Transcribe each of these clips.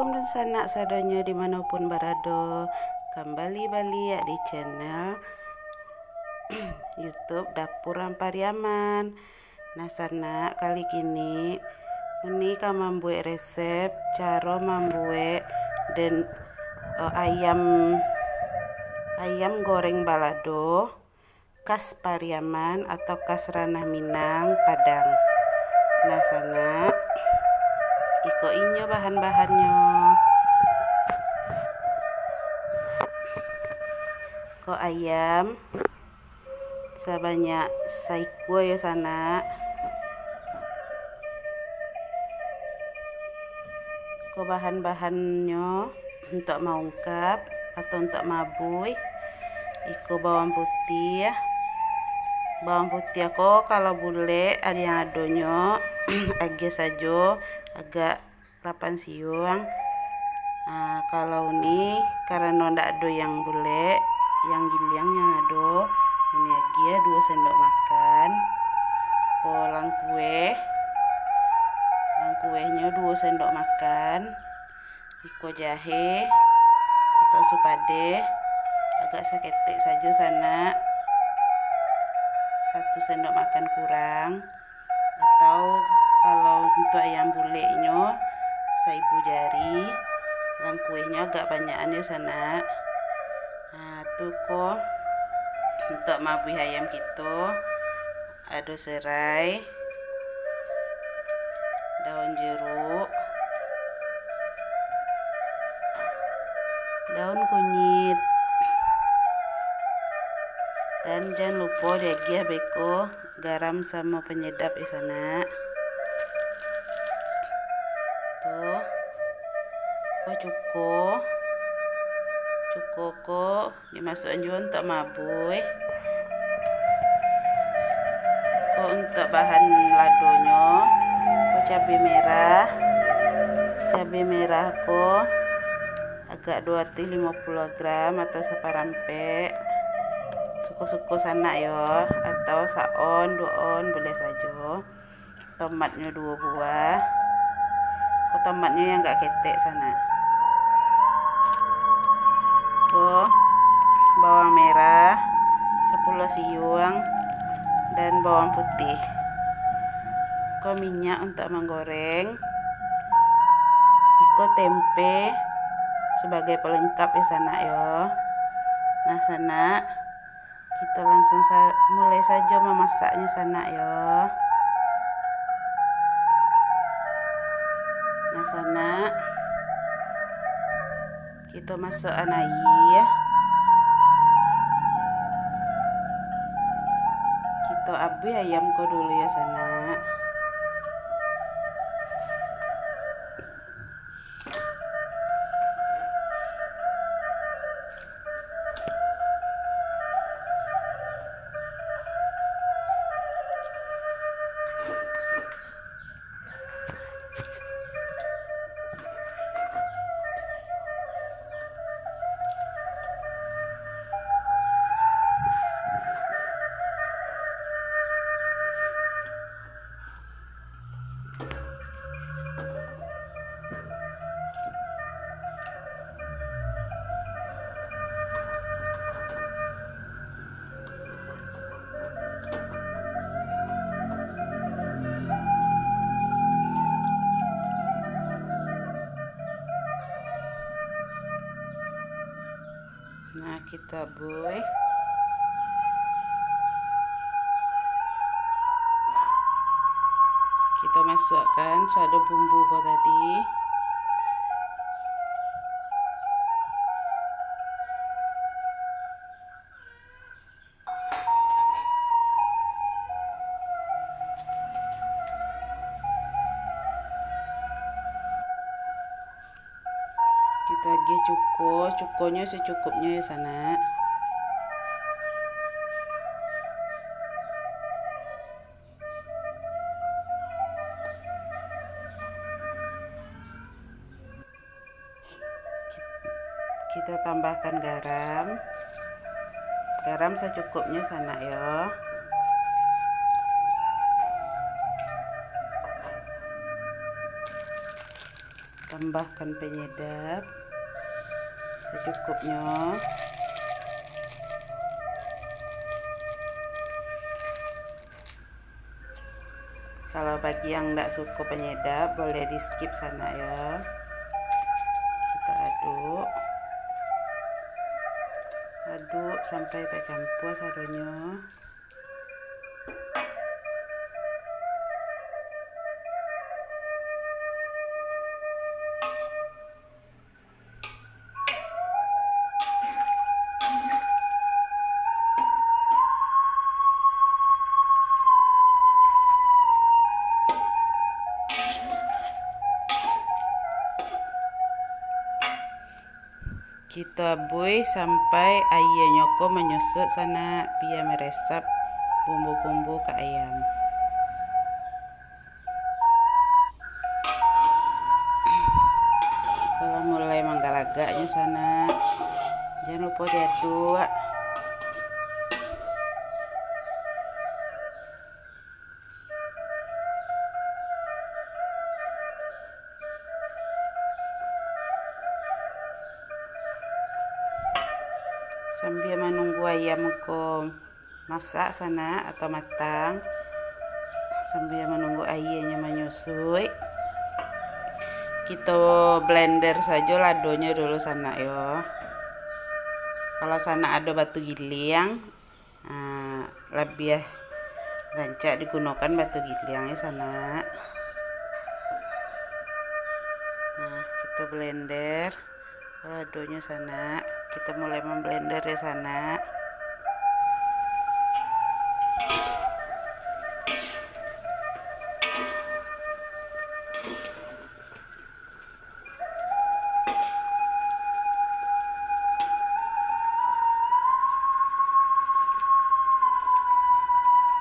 Assalamualaikum dan sanak sadonyo dimanapun berada. Kembali balik di channel YouTube Dapur Pariaman. Nah sanak kali ini kan membuat resep cara membuat dan ayam goreng balado khas Pariaman atau khas ranah Minang Padang. Nah sanak iko inyo bahan-bahannya. Ko ayam sebanyak saiko ya sanak. Ko bahan-bahannya untuk maungkap atau untuk mabui. Iko bawang putih ya. Bawang putih aku kalau boleh ada yang adonyo agak saja agak 8 siung. Nah, kalau ini karena ndak ada yang boleh yang giliang yang ada ini lagi ya 2 sendok makan. Lang kuehnya 2 sendok makan. Iko jahe atau supade agak seketik saja sana 1 sendok makan kurang, atau kalau untuk ayam bulenya 1 jari. Lang kuehnya agak banyakan ya sana. Nah tuh kok untuk mabui ayam kita ada serai, daun jeruk, daun kunyit, dan jangan lupa lagi ya beko garam sama penyedap di sana. Tuh kok cukup kok dimasukkan juga untuk mabui. Kok untuk bahan ladonya kok cabai merah kok agak 250 gram atau separampe suku-suku sana ya, atau saon 2 on boleh saja. Tomatnya 2 buah. Kok tomatnya yang enggak ketek sana. Kok bawang merah 10 siung dan bawang putih. Kok minyak untuk menggoreng. Iko tempe sebagai pelengkap di sana ya. Nah sana kita langsung mulai saja memasaknya sana ya. Nah sana kita masukkan air. Kita abui ayamku dulu ya sana. Nah kita buih. Kita masukkan sado bumbu kok tadi. Kita lagi cukonya secukupnya ya sana. Kita tambahkan garam secukupnya sana ya. tambahkan penyedap secukupnya. Kalau bagi yang tidak suka penyedap boleh di skip sana ya. Kita aduk sampai tercampur sadonya. Kita bui sampai airnya kok menyusut sana biar meresap bumbu-bumbu ke ayam. Kalau mulai menggalagaknya sana, jangan lupa diaduk. Sambil menunggu ayam ko masak sana atau matang, sambil menunggu airnya menyusui, kita blender saja ladonya dulu sana yo. Kalau sana ada batu giling, lebih rancak digunakan batu giling ya sana. Nah, kita blender ladonya sana. Kita mulai memblender ya sana.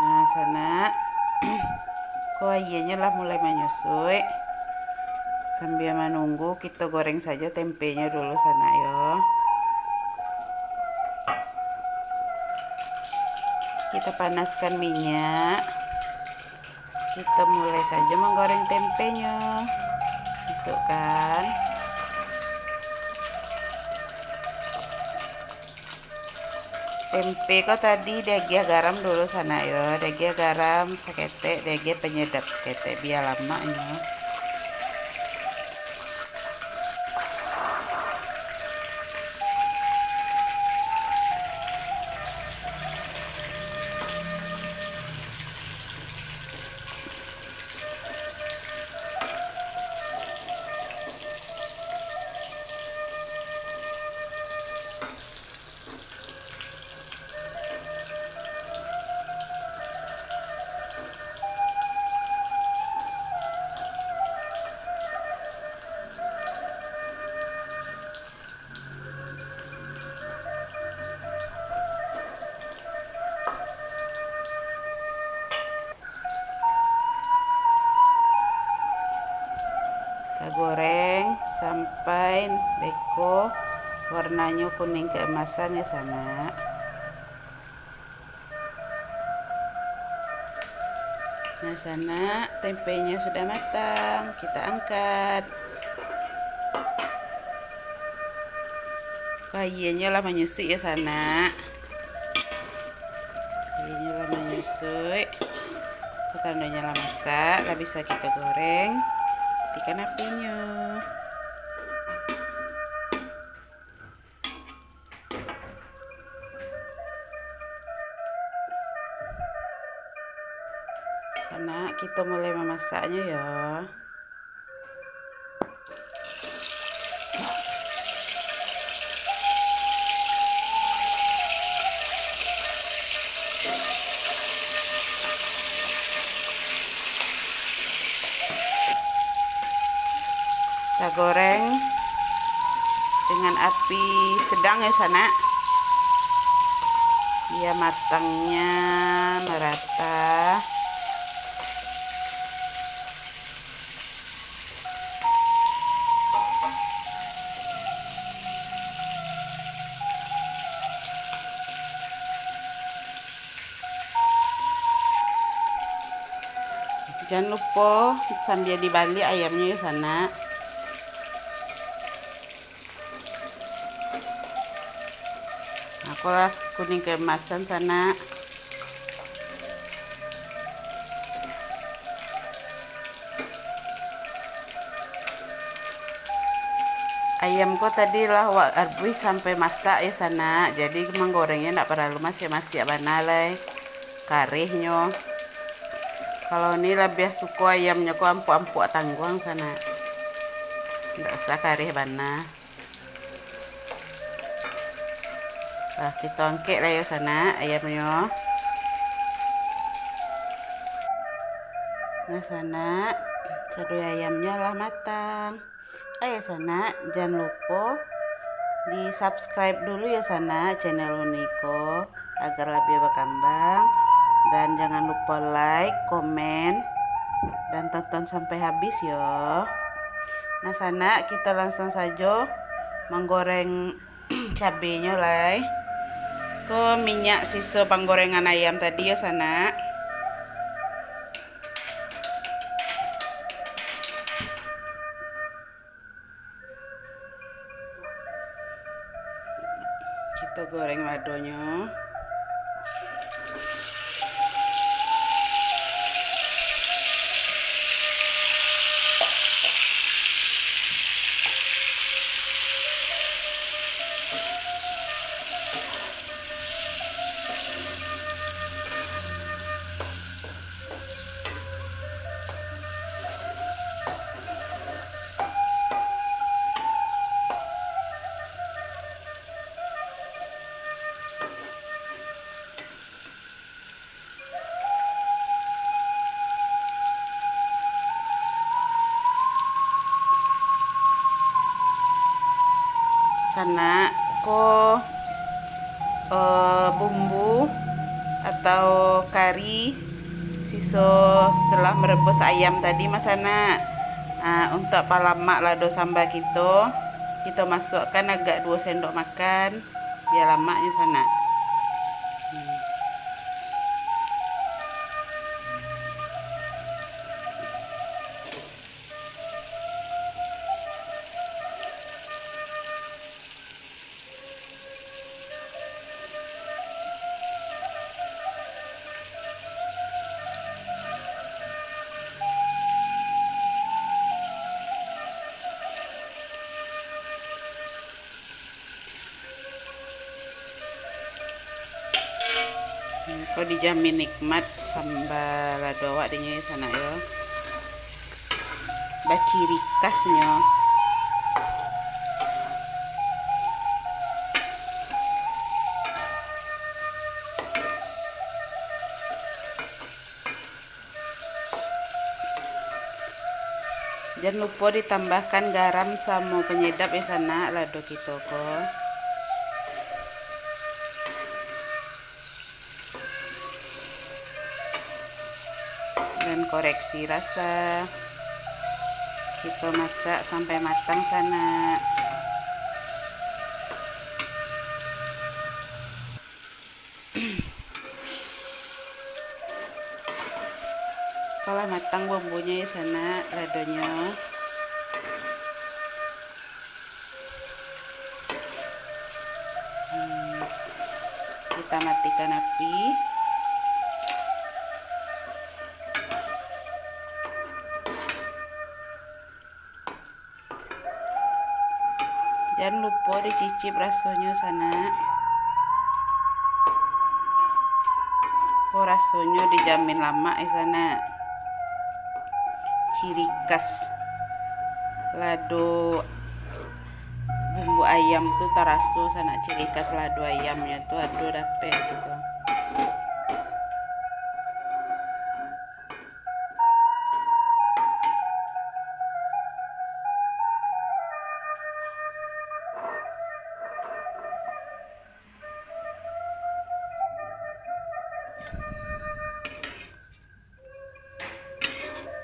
Nah sana kuahnya lah mulai menyusui. Sambil menunggu kita goreng saja tempenya dulu sana ya. Kita panaskan minyak. Kita mulai saja menggoreng tempenya. Masukkan. Tempe kok tadi daging garam dulu sana ya. Daging garam seketek, daging penyedap seketek biar lama ya. Kita goreng sampai beko warnanya kuning keemasan ya sana. Nah sana tempenya sudah matang, kita angkat. Kayaknya lah menyusui ya sana. Kayaknya lah menyusui. Tandanya lah masak, lah bisa kita goreng. Matikan apinya. Karena kita mulai memasaknya ya. Kita goreng dengan api sedang ya sana, biar matangnya merata. Jangan lupa sambil dibalik ayamnya ya sana. Wah, kuning keemasan sana. Ayamku tadi lah arbui sampai masak ya sana. Jadi menggorengnya enggak perlu masih banalai karihnya. Kalau ini lebih suka ayamnya ku empuk-empuk tangguang sana. Enggak usah karih bana. Nah, kita angkat lah ya sana ayamnya. Nah sana, sadu ayamnya lah matang. Ayo sana, jangan lupa di subscribe dulu ya sana channel Uniko agar lebih berkembang. Dan jangan lupa like, komen, dan tonton sampai habis ya. Nah sana kita langsung saja menggoreng cabenya lah ke minyak sisa penggorengan ayam tadi ya sana. Kita goreng ladonya. Sana ko bumbu atau kari sisa setelah merebus ayam tadi mas sana. Untuk palamak lado sambal kita masukkan agak 2 sendok makan biar lemaknya sana. Kau dijamin nikmat sambal lado awak dinya sana ya. Baciri khasnya. Jangan lupa ditambahkan garam sama penyedap ya sana lado kita kok. Dan koreksi rasa. Kita masak sampai matang sana. Kalau matang bumbunya ya sana ladonya. Kita matikan api. Jangan lupa dicicip rasanya sana. Oh, rasanya dijamin lama ya sana. Ciri khas lado bumbu ayam tuh taraso sana, ciri khas lado ayamnya tuh aduh dapet juga.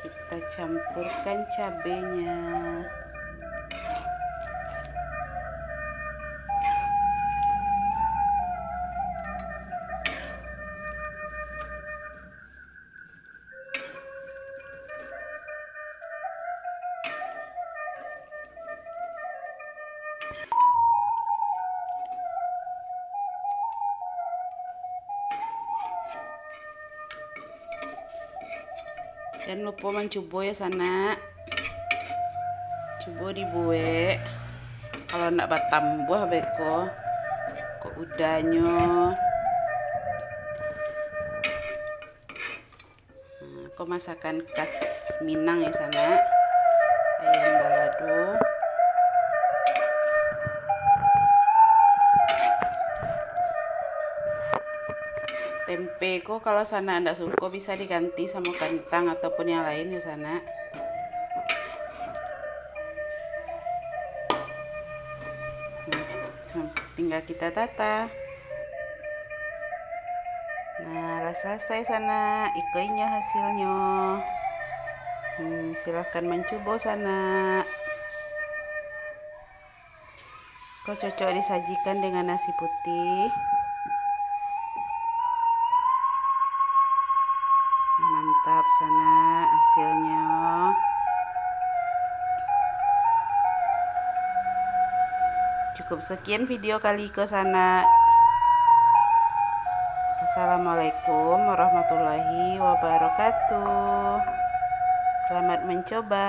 Kita campurkan cabenya. Jangan lupa mencoba ya sana. Coba dibuat. Kalau nak bertambah beko, kok udahnya. Kok masakan khas Minang ya sana. Ayam balado. Tempe kok kalau sana anda suka bisa diganti sama kentang ataupun yang lain ya sana. Tinggal kita tata. Nah, udah selesai sana ikannya hasilnya. Silahkan mencoba sana. Kok cocok disajikan dengan nasi putih. Mantap sana hasilnya. Cukup sekian video kali ke sana. Assalamualaikum warahmatullahi wabarakatuh. Selamat mencoba.